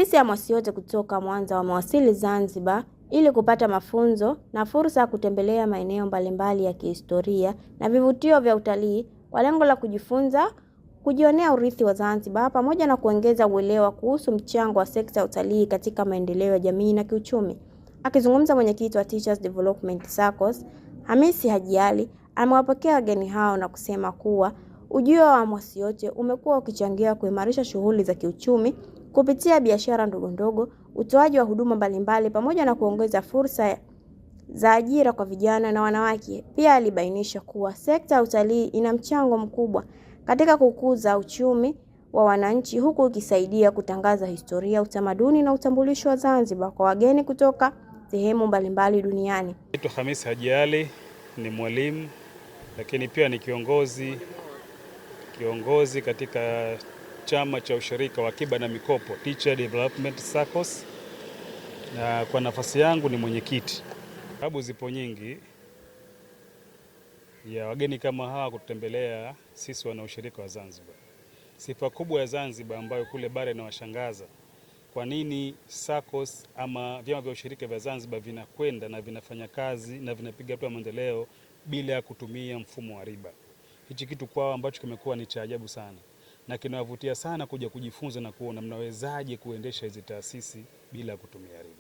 Hamisi Amwasiote kutoka Mwanza wamewasili Zanzibar ili kupata mafunzo na fursa ya kutembelea maeneo mbalimbali ya kihistoria na vivutio vya utalii kwa lengo la kujifunza, kujionea urithi wa Zanzibar pamoja na kuongeza uelewa kuhusu mchango wa sekta ya utalii katika maendeleo ya jamii na kiuchumi. Akizungumza mwenyekiti wa Teachers Development SACCOS, Hamisi Haji Ali amewapokea wageni hao na kusema kuwa ujio wa Amwasiote umekuwa ukichangia kuimarisha shughuli za kiuchumi kupitia biashara ndogondogo, utoaji wa huduma mbalimbali pamoja na kuongeza fursa za ajira kwa vijana na wanawake. Pia alibainisha kuwa sekta ya utalii ina mchango mkubwa katika kukuza uchumi wa wananchi huku ikisaidia kutangaza historia, utamaduni na utambulisho wa Zanzibar kwa wageni kutoka sehemu mbalimbali duniani. Naitwa Hamisi Haji Ali, ni mwalimu lakini pia ni kiongozi katika chama cha ushirika wa akiba na mikopo Teacher Development SACCOS, na kwa nafasi yangu ni mwenyekiti. Sababu zipo nyingi ya wageni kama hawa kutembelea sisi wana ushirika wa Zanzibar. Sifa kubwa ya Zanzibar ambayo kule bara inawashangaza, kwa nini SACCOS ama vyama vya ushirika vya Zanzibar vinakwenda na vinafanya kazi na vinapiga hatua maendeleo bila ya kutumia mfumo wa riba. Hichi kitu kwao ambacho kimekuwa ni cha ajabu sana na kinawavutia sana kuja kujifunza na kuona mnawezaje kuendesha hizi taasisi bila kutumia riba.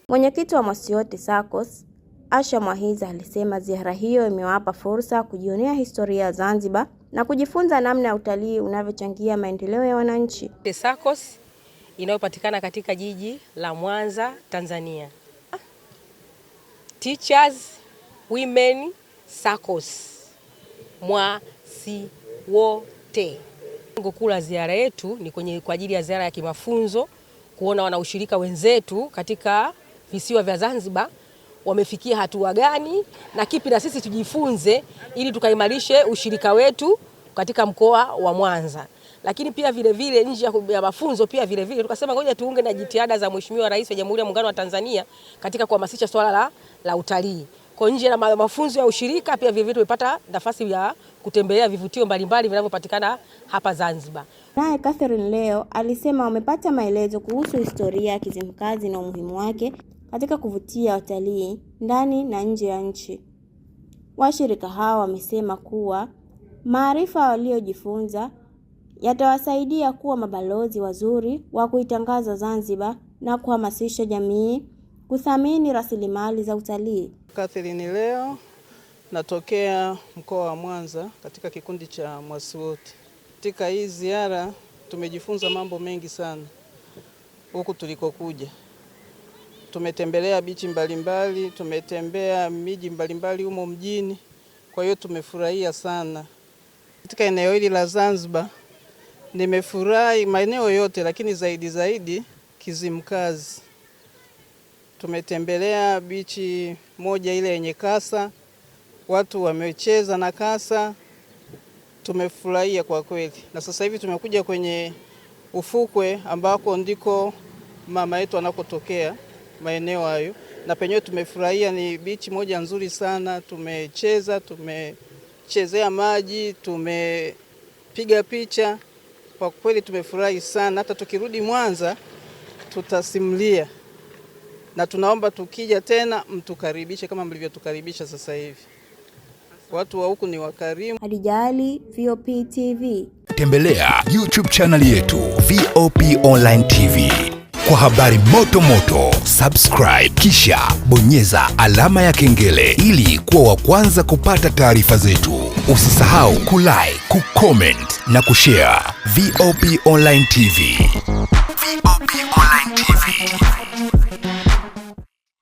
Mwenyekiti wa Amwasiote SACCOS, Asha Mwahiza, alisema ziara hiyo imewapa fursa kujionea historia ya Zanzibar na kujifunza namna ya utalii unavyochangia maendeleo ya wananchi. SACCOS inayopatikana katika jiji la Mwanza, Tanzania. Teachers Women SACCOS Mwasiote. Lengo kuu la ziara yetu ni kwa ajili ya ziara ya kimafunzo, kuona wanaushirika wenzetu katika visiwa vya Zanzibar wamefikia hatua gani na kipi na sisi tujifunze ili tukaimarishe ushirika wetu katika mkoa wa Mwanza. Lakini pia vile nje ya mafunzo pia vile tukasema ngoja tuunge na jitihada za Mheshimiwa Rais wa Jamhuri ya Muungano wa Tanzania katika kuhamasisha swala la utalii. Kwa nje na mafunzo ya ushirika pia vile tumepata nafasi ya kutembelea vivutio mbalimbali vinavyopatikana hapa Zanzibar. Naye Catherine Leo alisema wamepata maelezo kuhusu historia ya Kizimkazi na umuhimu wake katika kuvutia watalii ndani na nje ya nchi. Washirika hao wamesema kuwa maarifa waliojifunza yatawasaidia kuwa mabalozi wazuri wa kuitangaza Zanzibar na kuhamasisha jamii kuthamini rasilimali za utalii. Catherine Leo, natokea mkoa wa Mwanza katika kikundi cha Amwasiote. Katika hii ziara tumejifunza mambo mengi sana huku tulikokuja. Tumetembelea bichi mbalimbali, tumetembea miji mbalimbali humo mjini. Kwa hiyo tumefurahia sana. Katika eneo hili la Zanzibar nimefurahi maeneo yote, lakini zaidi Kizimkazi. Tumetembelea bichi moja ile yenye kasa, watu wamecheza na kasa, tumefurahia kwa kweli. Na sasa hivi tumekuja kwenye ufukwe ambako ndiko mama yetu anakotokea maeneo hayo, na penyewe tumefurahia, ni bichi moja nzuri sana. Tumechezea maji, tumepiga picha, kwa kweli tumefurahi sana. Hata tukirudi Mwanza tutasimulia, na tunaomba tukija tena mtukaribishe kama mlivyotukaribisha sasa hivi. Watu wa huku ni wakarimu. Hadija Ali, VOP TV. Tembelea YouTube channel yetu VOP Online TV kwa habari moto, subscribe kisha bonyeza alama ya kengele ili kuwa wa kwanza kupata taarifa zetu. Usisahau kulike, kucomment na kushare. VOP Online TV.